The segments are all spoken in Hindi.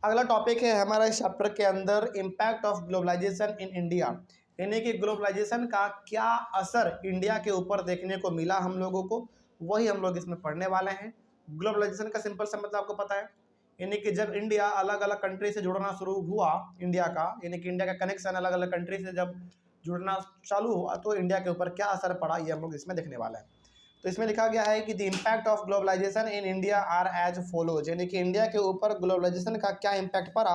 अगला टॉपिक है हमारा इस चैप्टर के अंदर impact of globalization in India, यानी कि ग्लोबलाइजेशन का क्या असर इंडिया के ऊपर देखने को मिला हम लोगों को, वही हम लोग इसमें पढ़ने वाले हैं। ग्लोबलाइजेशन का सिंपल सा मतलब आपको पता है, यानी कि जब इंडिया अलग अलग कंट्री से जुड़ना शुरू हुआ, इंडिया का यानी कि इंडिया का कनेक्शन अलग अलग कंट्री से जब जुड़ना चालू हुआ तो इंडिया के ऊपर क्या असर पड़ा ये हम लोग इसमें देखने वाले हैं। तो इसमें लिखा गया है कि the impact of globalization in India are as follows, यानी कि इंडिया के ऊपर ग्लोबलाइजेशन का क्या इम्पैक्ट पड़ा,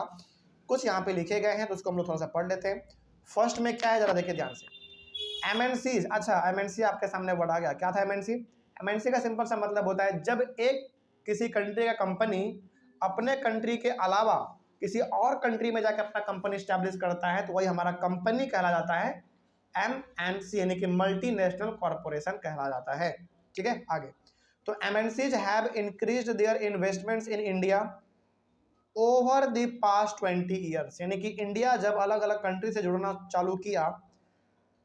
कुछ यहाँ पे लिखे गए हैं तो उसको हम लोग थोड़ा सा पढ़ लेते हैं। फर्स्ट में क्या है जरा देखिए ध्यान से, एमएनसी। अच्छा, एमएनसी आपके सामने वर्ड आ गया, क्या था एमएनसी? एमएनसी का सिंपल सा मतलब होता है जब एक किसी कंट्री का कंपनी अपने कंट्री के अलावा किसी और कंट्री में जाकर अपना कंपनी स्टैब्लिश करता है तो वही हमारा कंपनी कहला जाता है एमएनसी, यानी कि मल्टी नेशनल कॉरपोरेशन कहला जाता है। ठीक है, आगे तो MNCs have increased their investments in India over the past 20 years, यानी कि इंडिया जब अलग अलग कंट्री से जुड़ना चालू किया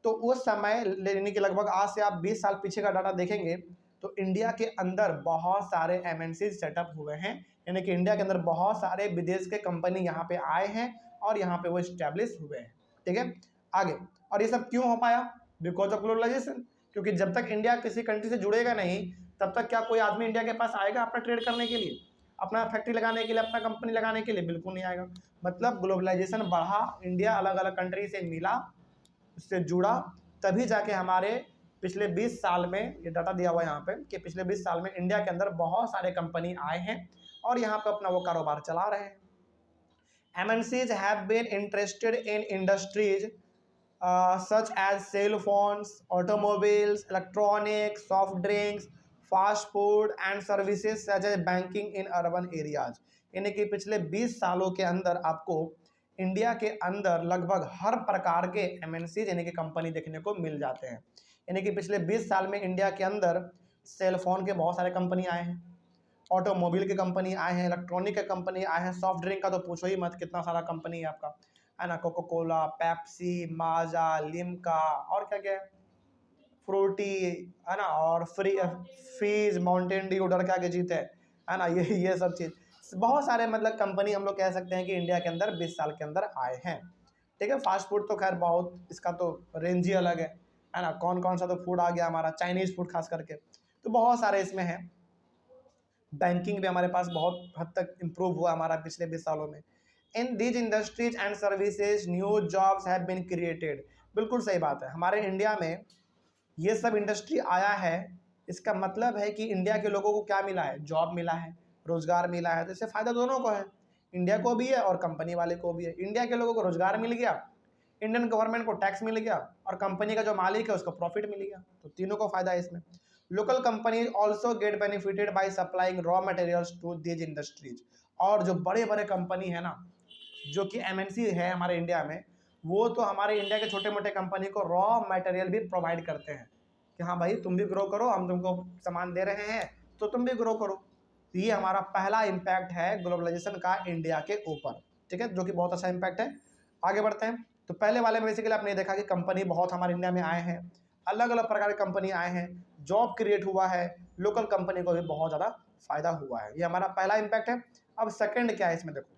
तो उस समय यानी कि लगभग आज से आप 20 साल पीछे का डाटा देखेंगे तो इंडिया के अंदर बहुत सारे एमएनसी सेटअप हुए हैं, यानी कि इंडिया के अंदर बहुत सारे विदेश के कंपनी यहाँ पे आए हैं और यहाँ पे वो स्टैब्लिश हुए हैं। ठीक है, आगे और ये सब क्यों हो पाया? बिकॉज ऑफ ग्लोबलाइजेशन, क्योंकि जब तक इंडिया किसी कंट्री से जुड़ेगा नहीं तब तक क्या कोई आदमी इंडिया के पास आएगा अपना ट्रेड करने के लिए, अपना फैक्ट्री लगाने के लिए, अपना कंपनी लगाने के लिए? बिल्कुल नहीं आएगा। मतलब ग्लोबलाइजेशन बढ़ा, इंडिया अलग अलग कंट्री से मिला, उससे जुड़ा, तभी जाके हमारे पिछले 20 साल में ये डाटा दिया हुआ है यहाँ पे कि पिछले 20 साल में इंडिया के अंदर बहुत सारे कंपनी आए हैं और यहाँ पे अपना वो कारोबार चला रहे हैं। MNCs have been interested in industries such as cell phones, automobiles, electronics, soft drinks, fast food and services such as banking in urban areas, यानी कि पिछले 20 सालों के अंदर आपको इंडिया के अंदर लगभग हर प्रकार के MNCs यानी कि कंपनी देखने को मिल जाते हैं। यानी कि पिछले 20 साल में इंडिया के अंदर सेल फोन के बहुत सारे कंपनी आए हैं, ऑटोमोबाइल के कंपनी आए हैं, इलेक्ट्रॉनिक के कंपनी आए हैं, सॉफ्ट ड्रिंक का तो पूछो ही मत, कितना सारा कंपनी है आपका, है ना, कोको कोला, पेप्सी, माजा, लिम्का और क्या क्या है, फ्रूटी, है ना, और फीज, माउंटेन ड्यू, डर के आगे जीते है ना, ये सब चीज़ बहुत सारे मतलब कंपनी हम लोग कह सकते हैं कि इंडिया के अंदर 20 साल के अंदर आए हैं। ठीक है, फास्ट फूड तो खैर बहुत, इसका तो रेंज ही अलग है ना, कौन कौन सा तो फूड आ गया हमारा, चाइनीज़ फूड खास करके, तो बहुत सारे इसमें हैं। बैंकिंग भी हमारे पास बहुत हद तक इम्प्रूव हुआ हमारा पिछले 20 सालों में। In these industries and services new jobs have been created, बिल्कुल सही बात है, हमारे इंडिया में ये सब इंडस्ट्री आया है, इसका मतलब है कि इंडिया के लोगों को क्या मिला है? जॉब मिला है, रोजगार मिला है, तो इससे फ़ायदा दोनों को है, इंडिया को भी है और कंपनी वाले को भी है। इंडिया के लोगों को रोजगार मिल गया, इंडियन गवर्नमेंट को टैक्स मिल गया और कंपनी का जो मालिक है उसको प्रॉफिट मिल गया, तो तीनों को फायदा है इसमें। Local companies also get benefited by supplying raw materials to these industries, और जो बड़े बड़े कंपनी है ना, जो कि एमएनसी है हमारे इंडिया में, वो तो हमारे इंडिया के छोटे मोटे कंपनी को रॉ मटेरियल भी प्रोवाइड करते हैं कि हाँ भाई तुम भी ग्रो करो, हम तुमको सामान दे रहे हैं तो तुम भी ग्रो करो। तो ये हमारा पहला इम्पैक्ट है ग्लोबलाइजेशन का इंडिया के ऊपर। ठीक है, जो कि बहुत अच्छा इम्पैक्ट है। आगे बढ़ते हैं, तो पहले वाले में बेसिकली आपने देखा कि कंपनी बहुत हमारे इंडिया में आए हैं, अलग अलग प्रकार के कंपनी आए हैं, जॉब क्रिएट हुआ है, लोकल कंपनी को भी बहुत ज़्यादा फायदा हुआ है, ये हमारा पहला इम्पैक्ट है। अब सेकंड क्या है इसमें देखो,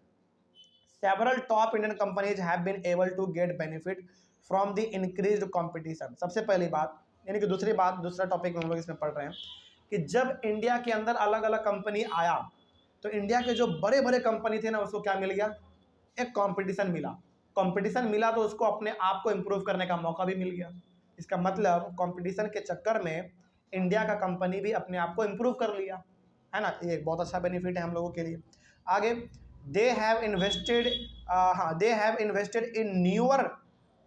several top Indian companies have been able to get benefit from the increased competition. सबसे पहली बात, यानी कि दूसरी बात, दूसरा टॉपिक में हम लोग इसमें पढ़ रहे हैं कि जब इंडिया के अंदर अलग अलग कंपनी आया तो इंडिया के जो बड़े बड़े कंपनी थे ना उसको क्या मिल गया? एक कंपटीशन मिला। कंपटीशन मिला तो उसको अपने आप को इम्प्रूव करने का मौका भी मिल गया। इसका मतलब कंपटीशन के चक्कर में इंडिया का कंपनी भी अपने आप को इम्प्रूव कर लिया, है ना, ये एक बहुत अच्छा बेनिफिट है हम लोगों के लिए। आगे they have invested in newer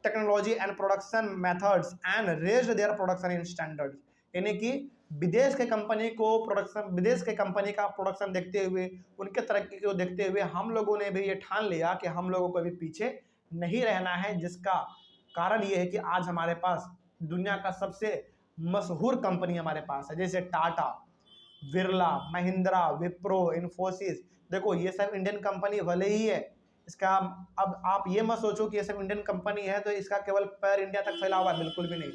technology and production methods and raised their production in standard, यानी कि विदेश के कंपनी का प्रोडक्शन देखते हुए, उनके तरक्की को देखते हुए हम लोगों ने भी ये ठान लिया कि हम लोगों को भी पीछे नहीं रहना है, जिसका कारण ये है कि आज हमारे पास दुनिया का सबसे मशहूर कंपनी हमारे पास है, जैसे टाटा, बिरला, महिंद्रा, विप्रो, इन्फोसिस। देखो ये सब इंडियन कंपनी भले ही है, इसका अब आप ये मत सोचो कि ये सब इंडियन कंपनी है तो इसका केवल पैर इंडिया तक फैला हुआ है, बिल्कुल भी नहीं।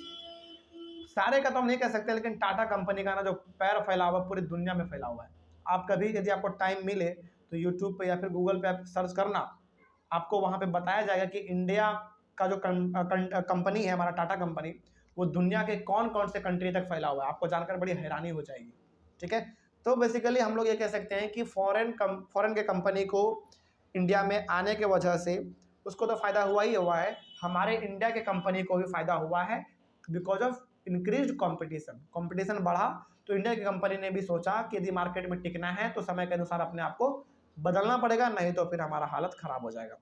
सारे का तो हम नहीं कह सकते, लेकिन टाटा कंपनी का ना जो पैर फैला हुआ पूरी दुनिया में फैला हुआ है। आप कभी यदि आपको टाइम मिले तो यूट्यूब पे या फिर गूगल पे आप सर्च करना, आपको वहाँ पे बताया जाएगा कि इंडिया का जो कंपनी है हमारा टाटा कंपनी, वो दुनिया के कौन कौन से कंट्री तक फैला हुआ है। आपको जानकर बड़ी हैरानी हो जाएगी। ठीक है, तो बेसिकली हम लोग ये कह सकते हैं कि फॉरेन के कंपनी को इंडिया में आने के वजह से उसको तो फ़ायदा हुआ ही हुआ है, हमारे इंडिया के कंपनी को भी फ़ायदा हुआ है बिकॉज ऑफ इंक्रीज कंपटीशन बढ़ा। तो इंडिया की कंपनी ने भी सोचा कि यदि मार्केट में टिकना है तो समय के अनुसार अपने आप को बदलना पड़ेगा, नहीं तो फिर हमारा हालत ख़राब हो जाएगा।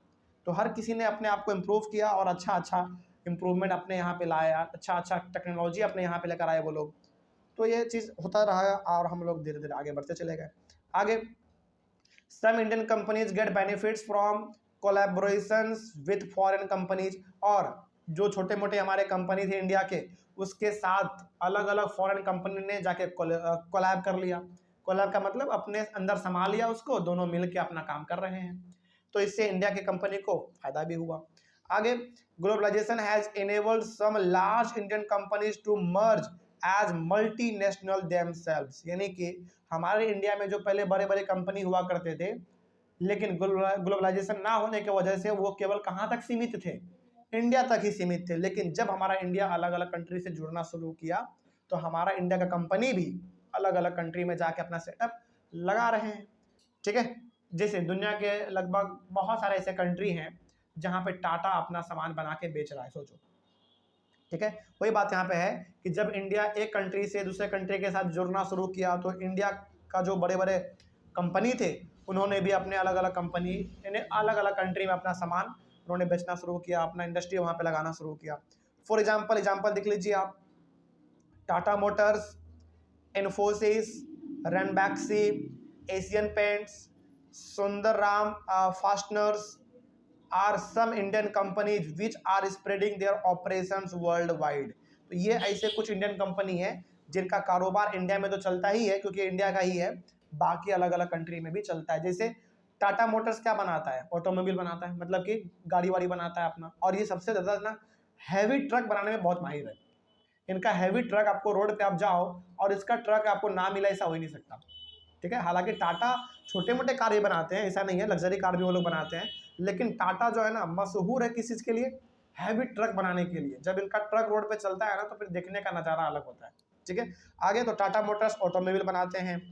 तो हर किसी ने अपने आप को इम्प्रूव किया और अच्छा इम्प्रूवमेंट अपने यहाँ पे लाया, अच्छा टेक्नोलॉजी अपने यहाँ पे लेकर आए वो लोग। तो ये चीज़ होता रहा और हम लोग धीरे धीरे आगे बढ़ते चले गए। आगे, some Indian companies get benefits from collaborations with foreign companies, और जो छोटे मोटे हमारे कंपनी थे इंडिया के, उसके साथ अलग अलग फॉरेन कंपनी ने जाके कोलैब कर लिया। कोलैब का मतलब अपने अंदर संभाल लिया उसको, दोनों मिल के अपना काम कर रहे हैं। तो इससे इंडिया की कंपनी को फायदा भी हुआ। आगे, globalization has enabled some large Indian companies to merge as multinational themselves, यानी कि हमारे इंडिया में जो पहले बड़े बड़े कंपनी हुआ करते थे, लेकिन ग्लोबलाइजेशन ना होने की वजह से वो केवल कहाँ तक सीमित थे, इंडिया तक ही सीमित थे। लेकिन जब हमारा इंडिया अलग अलग कंट्री से जुड़ना शुरू किया तो हमारा इंडिया का कंपनी भी अलग अलग कंट्री में जाके अपना सेटअप लगा रहे हैं। ठीक है, जैसे दुनिया के लगभग बहुत सारे ऐसे कंट्री हैं जहाँ पे टाटा अपना सामान बना के बेच रहा है, सोचो। ठीक है, वही बात यहाँ पे है कि जब इंडिया एक कंट्री से दूसरे कंट्री के साथ जुड़ना शुरू किया तो इंडिया का जो बड़े बड़े कंपनी थे उन्होंने भी अपने अलग अलग कंपनी यानी अलग अलग कंट्री में अपना सामान उन्होंने बेचना शुरू किया, अपना इंडस्ट्री वहाँ पे लगाना शुरू किया। फॉर एग्जाम्पल देख लीजिए आप, Tata Motors, Infosys, Ranbaxy, Asian Paints, Sundaram Fasteners are some Indian companies which are spreading their operations worldwide. तो ये ऐसे कुछ इंडियन कंपनी है जिनका कारोबार इंडिया में तो चलता ही है क्योंकि इंडिया का ही है, बाकी अलग अलग कंट्री में भी चलता है। जैसे टाटा मोटर्स क्या बनाता है, ऑटोमोबाइल बनाता है, मतलब कि गाड़ी वाड़ी बनाता है अपना, और ये सबसे ज़्यादा ना हैवी ट्रक बनाने में बहुत माहिर है। इनका हैवी ट्रक आपको रोड पे आप जाओ और इसका ट्रक आपको ना मिला ऐसा हो ही नहीं सकता। ठीक है, हालांकि टाटा छोटे मोटे कार भी बनाते हैं, ऐसा नहीं है, लग्जरी कार भी वो लोग बनाते हैं, लेकिन टाटा जो है ना मशहूर है किस चीज़ के लिए, हैवी ट्रक बनाने के लिए। जब इनका ट्रक रोड पे चलता है ना तो फिर देखने का नज़ारा अलग होता है। ठीक है, आगे तो टाटा मोटर्स ऑटोमोबाइल बनाते हैं।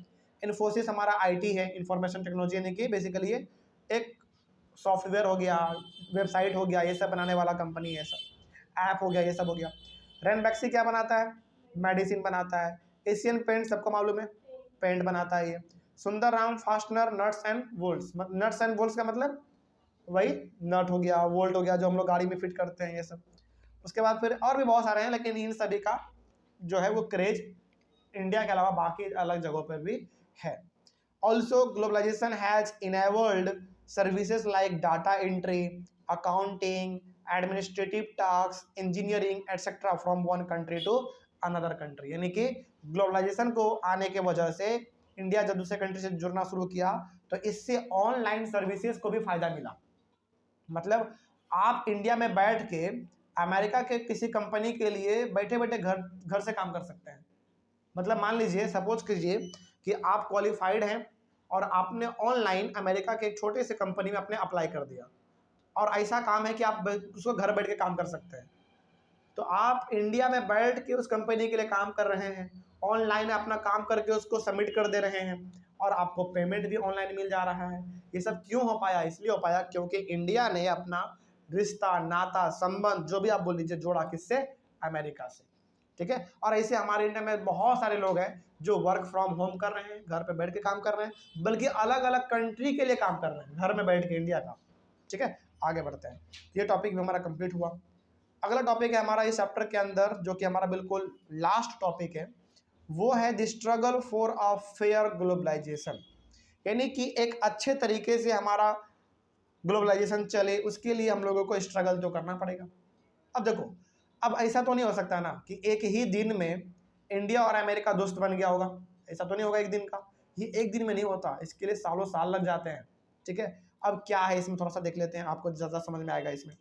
इन्फोसिस हमारा आईटी है, इंफॉर्मेशन टेक्नोलॉजी, यानी कि बेसिकली ये एक सॉफ्टवेयर हो गया, वेबसाइट हो गया, ये सब बनाने वाला कंपनी है, सब ऐप हो गया, ये सब हो गया। रनबैक्सी क्या बनाता है, मेडिसिन बनाता है। एशियन पेंट सबको मालूम है, पेंट बनाता है ये। Sundaram Fastener nuts and bolts, nuts and bolts का मतलब वही नट हो गया, वोल्ट हो गया, जो हम लोग गाड़ी में फिट करते हैं, ये सब। उसके बाद फिर और भी बहुत सारे हैं, लेकिन इन सभी का जो है वो क्रेज इंडिया के अलावा बाकी अलग जगहों पर भी है। Also globalization has enabled services like data entry, accounting, administrative task, engineering etcetera from one country to another country. यानी कि ग्लोबलाइजेशन को आने के वजह से इंडिया जब दूसरे कंट्री से जुड़ना शुरू किया तो इससे ऑनलाइन सर्विसेज को भी फायदा मिला। मतलब आप इंडिया में बैठ के अमेरिका के किसी कंपनी के लिए बैठे बैठे घर से काम कर सकते हैं। मतलब मान लीजिए, सपोज कीजिए कि आप क्वालिफाइड हैं और आपने ऑनलाइन अमेरिका के एक छोटे से कंपनी में आपने अप्लाई कर दिया, और ऐसा काम है कि आप उसको घर बैठ के काम कर सकते हैं। तो आप इंडिया में बैठ के उस कंपनी के लिए काम कर रहे हैं, ऑनलाइन अपना काम करके उसको सबमिट कर दे रहे हैं, और आपको पेमेंट भी ऑनलाइन मिल जा रहा है। ये सब क्यों हो पाया, इसलिए हो पाया क्योंकि इंडिया ने अपना रिश्ता, नाता, संबंध, जो भी आप बोल लीजिए, जोड़ा किससे, अमेरिका से। ठीक है, और ऐसे हमारे इंडिया में बहुत सारे लोग हैं जो वर्क फ्रॉम होम कर रहे हैं, घर पे बैठ के काम कर रहे हैं, बल्कि अलग अलग कंट्री के लिए काम कर रहे हैं घर में बैठ के इंडिया का। ठीक है, आगे बढ़ते हैं। ये टॉपिक भी हमारा कंप्लीट हुआ। अगला टॉपिक है हमारा इस चैप्टर के अंदर, जो कि हमारा बिल्कुल लास्ट टॉपिक है, वो है the struggle for a fair globalization. यानी कि एक अच्छे तरीके से हमारा ग्लोबलाइजेशन चले, उसके लिए हम लोगों को स्ट्रगल तो करना पड़ेगा। अब देखो, अब ऐसा तो नहीं हो सकता ना कि एक ही दिन में इंडिया और अमेरिका दोस्त बन गया होगा, ऐसा तो नहीं होगा एक दिन का। ये एक दिन में नहीं होता, इसके लिए सालों साल लग जाते हैं। ठीक है, अब क्या है इसमें थोड़ा सा देख लेते हैं, आपको ज़्यादा समझ में आएगा इसमें।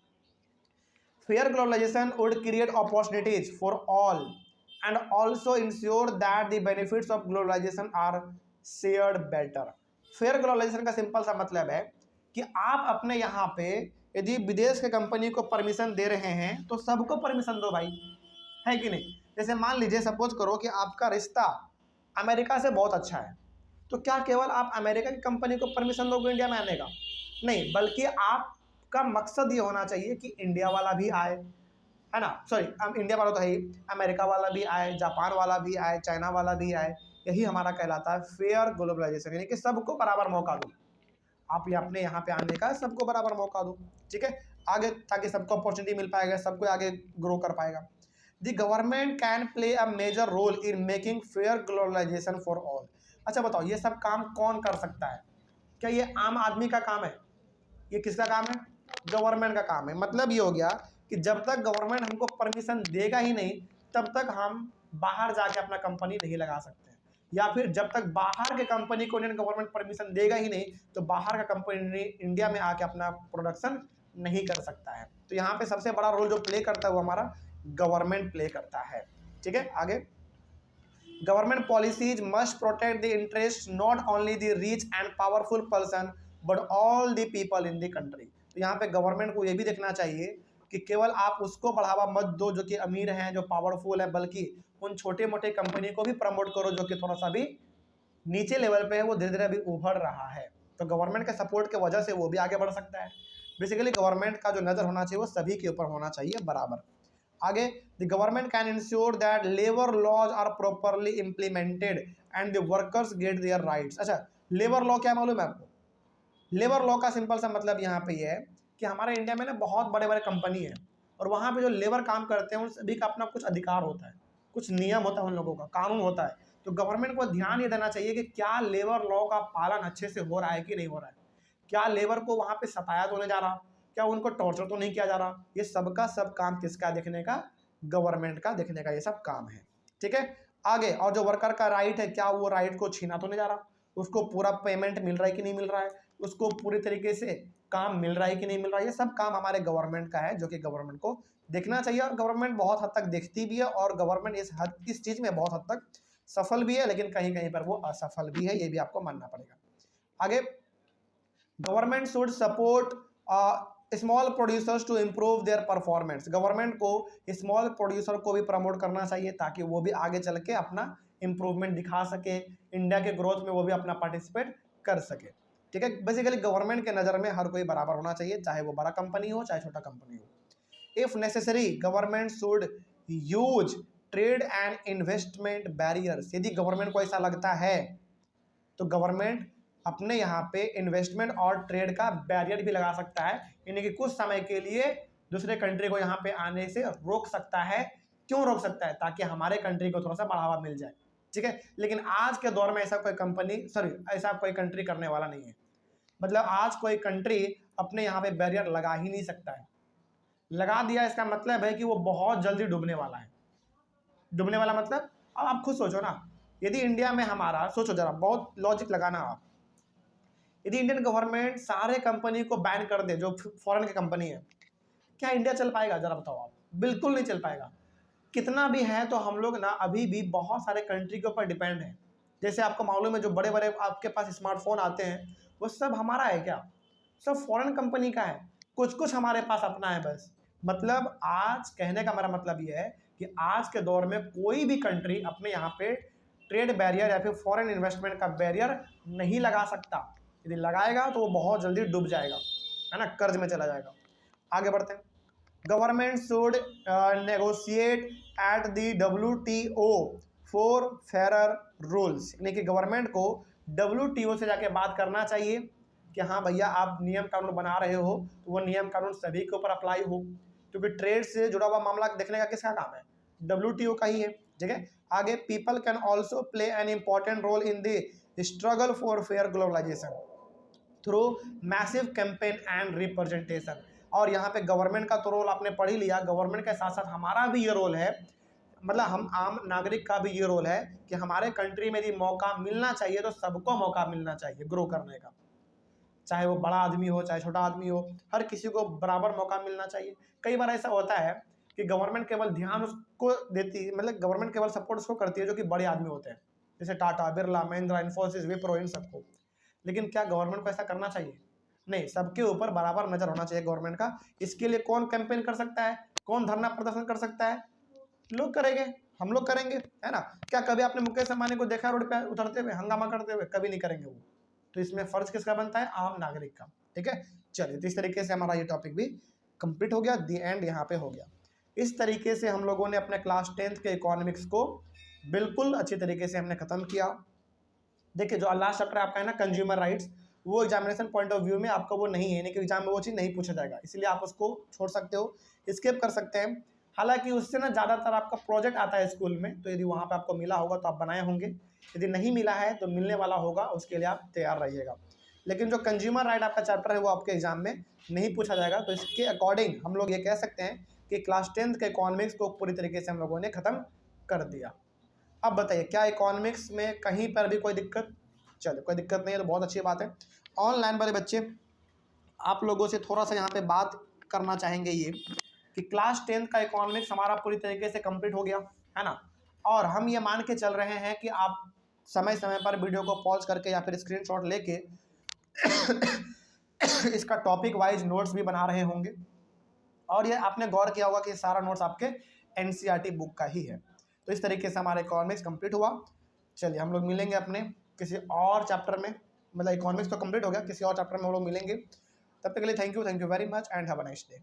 Fair globalization would create opportunities for all and also ensure that the benefits of globalization are shared better. Fair globalization का सिंपल सा मतलब है कि आप अपने यहाँ पे यदि विदेश के कंपनी को परमिशन दे रहे हैं तो सबको परमिशन दो भाई, है कि नहीं। जैसे मान लीजिए सपोज करो कि आपका रिश्ता अमेरिका से बहुत अच्छा है, तो क्या केवल आप अमेरिका की कंपनी को परमिशन दोगे इंडिया में आने का? नहीं, बल्कि आपका मकसद ये होना चाहिए कि इंडिया वाला भी आए, है ना, सॉरी इंडिया वाला तो है ही, अमेरिका वाला भी आए, जापान वाला भी आए, चाइना वाला भी आए। यही हमारा कहलाता है फेयर ग्लोबलाइजेशन, यानी कि सबको बराबर मौका दो। आप ये अपने यहाँ पे आने का सबको बराबर मौका दो, ठीक है, आगे, ताकि सबको अपॉर्चुनिटी मिल पाएगा, सबको आगे ग्रो कर पाएगा। The government can play a major role in making fair globalization for all. अच्छा बताओ, ये सब काम कौन कर सकता है? क्या ये आम आदमी का काम है? ये किसका काम है? गवर्नमेंट का काम है। मतलब ये हो गया कि जब तक गवर्नमेंट हमको परमिशन देगा ही नहीं, तब तक हम बाहर जाके अपना कंपनी नहीं लगा सकते, या फिर जब तक बाहर के कंपनी को इंडियन गवर्नमेंट परमिशन देगा ही नहीं, तो बाहर का कंपनी इंडिया में आके अपना प्रोडक्शन नहीं कर सकता है। तो यहाँ पे सबसे बड़ा रोल जो प्ले करता है वो हमारा गवर्नमेंट प्ले करता है, ठीक है। आगे, government policies must protect the interest not only the rich and powerful person but all the people in the country. तो यहाँ पे गवर्नमेंट को ये भी देखना चाहिए कि केवल आप उसको बढ़ावा मत दो जो कि अमीर हैं, जो पावरफुल है, बल्कि उन छोटे मोटे कंपनी को भी प्रमोट करो जो कि थोड़ा सा भी नीचे लेवल पे है, वो धीरे धीरे अभी उभर रहा है। तो गवर्नमेंट के सपोर्ट की वजह से वो भी आगे बढ़ सकता है। बेसिकली गवर्नमेंट का जो नज़र होना चाहिए वो सभी के ऊपर होना चाहिए बराबर। आगे, the government can ensure that labour laws are properly implemented and the workers get their rights. अच्छा, लेबर लॉ क्या मालूम है आपको? लेबर लॉ का सिंपल सा मतलब यहाँ पे ये है कि हमारे इंडिया में ना बहुत बड़े बड़े कंपनी है, और वहाँ पे जो लेबर काम करते हैं उन सभी का अपना कुछ अधिकार होता है, कुछ नियम होता है, उन लोगों का कानून होता है। तो गवर्नमेंट को ध्यान ये देना चाहिए कि क्या लेबर लॉ का पालन अच्छे से हो रहा है कि नहीं हो रहा है, क्या लेबर को वहाँ पे सताया तो नहीं जा रहा, क्या उनको टॉर्चर तो नहीं किया जा रहा। ये सबका सब काम किसका देखने का? गवर्नमेंट का देखने का ये सब काम है, ठीक है। आगे, और जो वर्कर का राइट है, क्या वो राइट को छीना तो नहीं जा रहा, उसको पूरा पेमेंट मिल रहा है कि नहीं मिल रहा है, उसको पूरी तरीके से काम मिल रहा है कि नहीं मिल रहा है। ये सब काम हमारे गवर्नमेंट का है जो कि गवर्नमेंट को देखना चाहिए, और गवर्नमेंट बहुत हद तक देखती भी है, और गवर्नमेंट इस चीज़ में बहुत हद तक सफल भी है, लेकिन कहीं कहीं पर वो असफल भी है, ये भी आपको मानना पड़ेगा। आगे, government should support small producers to improve their performance. Government को स्मॉल प्रोड्यूसर को भी प्रमोट करना चाहिए ताकि वो भी आगे चल के अपना इम्प्रूवमेंट दिखा सके, इंडिया के ग्रोथ में वो भी अपना पार्टिसिपेट कर सके, ठीक है। बेसिकली गवर्नमेंट के नज़र में हर कोई बराबर होना चाहिए, चाहे वो बड़ा कंपनी हो चाहे छोटा कंपनी हो। If necessary government should use trade and investment barriers. यदि गवर्नमेंट को ऐसा लगता है तो गवर्नमेंट अपने यहाँ पे इन्वेस्टमेंट और ट्रेड का बैरियर भी लगा सकता है, यानी कि कुछ समय के लिए दूसरे कंट्री को यहाँ पे आने से रोक सकता है। क्यों रोक सकता है? ताकि हमारे कंट्री को थोड़ा सा बढ़ावा मिल जाए, ठीक है। लेकिन आज के दौर में ऐसा कोई कंपनी ऐसा कोई कंट्री करने वाला नहीं है। मतलब आज कोई कंट्री अपने यहाँ पे बैरियर लगा ही नहीं सकता है। लगा दिया इसका मतलब है कि वो बहुत जल्दी डूबने वाला है। डूबने वाला मतलब, अब आप खुद सोचो ना, यदि इंडिया में हमारा, सोचो जरा, बहुत लॉजिक लगाना आप, यदि इंडियन गवर्नमेंट सारे कंपनी को बैन कर दे जो फॉरेन की कंपनी है, क्या इंडिया चल पाएगा? जरा बताओ आप। बिल्कुल नहीं चल पाएगा। कितना भी है तो हम लोग ना अभी भी बहुत सारे कंट्री के ऊपर डिपेंड है। जैसे आपको मालूम है जो बड़े बड़े आपके पास स्मार्टफोन आते हैं वो सब हमारा है क्या? सब फॉरेन कंपनी का है। कुछ कुछ हमारे पास अपना है बस। मतलब आज कहने का मेरा मतलब ये है कि आज के दौर में कोई भी कंट्री अपने यहाँ पे ट्रेड बैरियर या फिर फॉरेन इन्वेस्टमेंट का बैरियर नहीं लगा सकता। यदि लगाएगा तो वो बहुत जल्दी डूब जाएगा, है ना, कर्ज में चला जाएगा। आगे बढ़ते हैं। Government should negotiate at the WTO for fair rules. यानी कि गवर्नमेंट को WTO से जाके बात करना चाहिए कि हाँ भैया आप नियम कानून बना रहे हो तो वो नियम कानून सभी के ऊपर अप्लाई हो, क्योंकि ट्रेड से जुड़ा हुआ मामला देखने का किसका काम है? WTO का ही है, ठीक है। आगे, people can also play an important role in the struggle for fair globalization through massive campaign and representation. और यहाँ पे गवर्नमेंट का तो रोल आपने पढ़ ही लिया, गवर्नमेंट के साथ साथ हमारा भी ये रोल है, मतलब हम आम नागरिक का भी ये रोल है कि हमारे कंट्री में यदि मौका मिलना चाहिए तो सबको मौका मिलना चाहिए ग्रो करने का, चाहे वो बड़ा आदमी हो चाहे छोटा आदमी हो, हर किसी को बराबर मौका मिलना चाहिए। कई बार ऐसा होता है कि गवर्नमेंट केवल ध्यान उसको देती है, मतलब गवर्नमेंट केवल सपोर्ट उसको करती है जो कि बड़े आदमी होते हैं, जैसे टाटा, बिरला, महिंद्रा, इन्फोसिस, विप्रो, इन सबको। लेकिन क्या गवर्नमेंट को ऐसा करना चाहिए? नहीं, सबके ऊपर बराबर नजर होना चाहिए गवर्नमेंट का। इसके लिए कौन कैंपेन कर सकता है, कौन धरना प्रदर्शन कर सकता है? लोग करेंगे, हम लोग करेंगे, है ना। क्या कभी आपने मुकेश अंबानी को देखा रोड पे उतरते हुए, हंगामा करते हुए? कभी नहीं करेंगे वो। तो इसमें फर्ज किसका बनता है? आम नागरिक का। ठीक है, चलिए, तो इस तरीके से हमारा ये टॉपिक भी कंप्लीट हो गया, दी एंड यहाँ पे हो गया। इस तरीके से हम लोगों ने अपने क्लास 10th के इकोनॉमिक्स को बिल्कुल अच्छी तरीके से हमने खत्म किया। देखिए, जो लास्ट चैप्टर आपका है ना, कंज्यूमर राइट्स, वो एग्जामिनेशन पॉइंट ऑफ व्यू में आपका वो नहीं है, यानी कि एग्जाम में वो चीज़ नहीं पूछा जाएगा, इसलिए आप उसको छोड़ सकते हो, स्किप कर सकते हैं। हालांकि उससे ना ज़्यादातर आपका प्रोजेक्ट आता है स्कूल में, तो यदि वहाँ पे आपको मिला होगा तो आप बनाए होंगे, यदि नहीं मिला है तो मिलने वाला होगा, उसके लिए आप तैयार रहिएगा। लेकिन जो कंज्यूमर राइट आपका चैप्टर है वो आपके एग्जाम में नहीं पूछा जाएगा, तो इसके अकॉर्डिंग हम लोग ये कह सकते हैं कि क्लास 10th के इकोनॉमिक्स को पूरी तरीके से हम लोगों ने ख़त्म कर दिया। अब बताइए, क्या इकोनॉमिक्स में कहीं पर भी कोई दिक्कत? चलो, कोई दिक्कत नहीं है तो बहुत अच्छी बात है। ऑनलाइन वाले बच्चे, आप लोगों से थोड़ा सा यहाँ पे बात करना चाहेंगे ये कि क्लास 10th का इकोनॉमिक्स हमारा पूरी तरीके से कंप्लीट हो गया, है ना। और हम ये मान के चल रहे हैं कि आप समय समय पर वीडियो को पॉज करके या फिर स्क्रीनशॉट लेके इसका टॉपिक वाइज नोट्स भी बना रहे होंगे, और ये आपने गौर किया होगा कि सारा नोट्स आपके एनसीईआरटी बुक का ही है। तो इस तरीके से हमारा इकोनॉमिक्स कंप्लीट हुआ। चलिए, हम लोग मिलेंगे अपने किसी और चैप्टर में, मतलब इकोनॉमिक्स तो कंप्लीट हो गया, किसी और चैप्टर में हम लोग मिलेंगे। तब तक के लिए thank you very much and have a nice day.